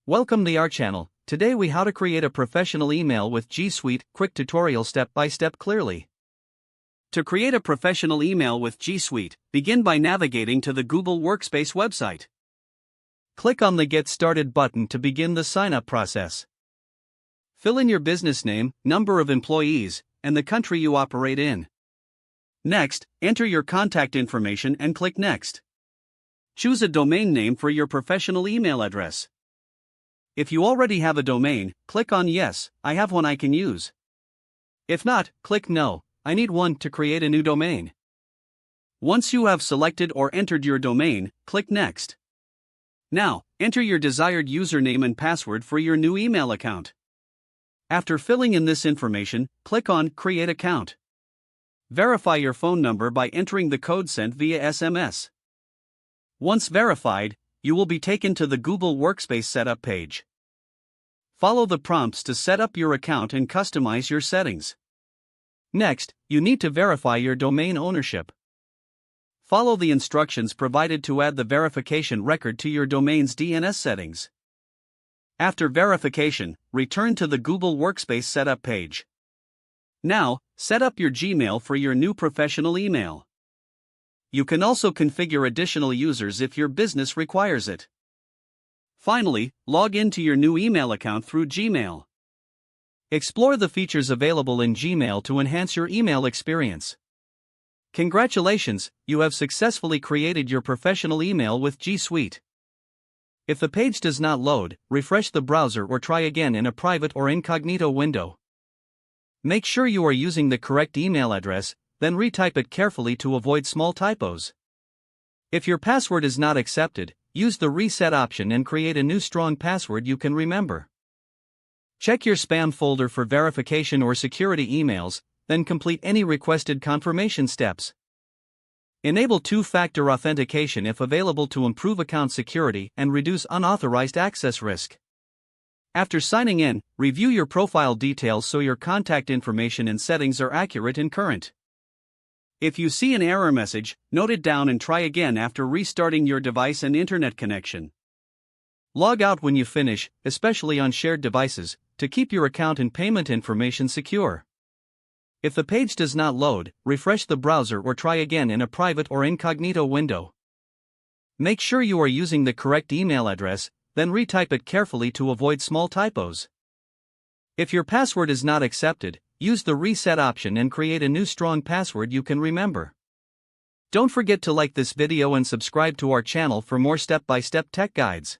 Welcome to our channel. Today we how to create a professional email with G Suite, quick tutorial step by step clearly. To create a professional email with G Suite, begin by navigating to the Google Workspace website. Click on the Get Started button to begin the sign-up process. Fill in your business name, number of employees, and the country you operate in. Next, enter your contact information and click Next. Choose a domain name for your professional email address. If you already have a domain, click on Yes, I have one I can use. If not, click No, I need one to create a new domain. Once you have selected or entered your domain, click Next. Now, enter your desired username and password for your new email account. After filling in this information, click on Create Account. Verify your phone number by entering the code sent via SMS. Once verified, you will be taken to the Google Workspace setup page. Follow the prompts to set up your account and customize your settings. Next, you need to verify your domain ownership. Follow the instructions provided to add the verification record to your domain's DNS settings. After verification, return to the Google Workspace setup page. Now, set up your Gmail for your new professional email. You can also configure additional users if your business requires it. Finally, log into your new email account through Gmail. Explore the features available in Gmail to enhance your email experience. Congratulations, you have successfully created your professional email with G Suite. If the page does not load, refresh the browser or try again in a private or incognito window. Make sure you are using the correct email address, then retype it carefully to avoid small typos. If your password is not accepted, use the reset option and create a new strong password you can remember. Check your spam folder for verification or security emails, then complete any requested confirmation steps. Enable two-factor authentication if available to improve account security and reduce unauthorized access risk. After signing in, review your profile details so your contact information and settings are accurate and current. If you see an error message, note it down and try again after restarting your device and internet connection. Log out when you finish, especially on shared devices, to keep your account and payment information secure. If the page does not load, refresh the browser or try again in a private or incognito window. Make sure you are using the correct email address, then retype it carefully to avoid small typos. If your password is not accepted, use the reset option and create a new strong password you can remember. Don't forget to like this video and subscribe to our channel for more step-by-step tech guides.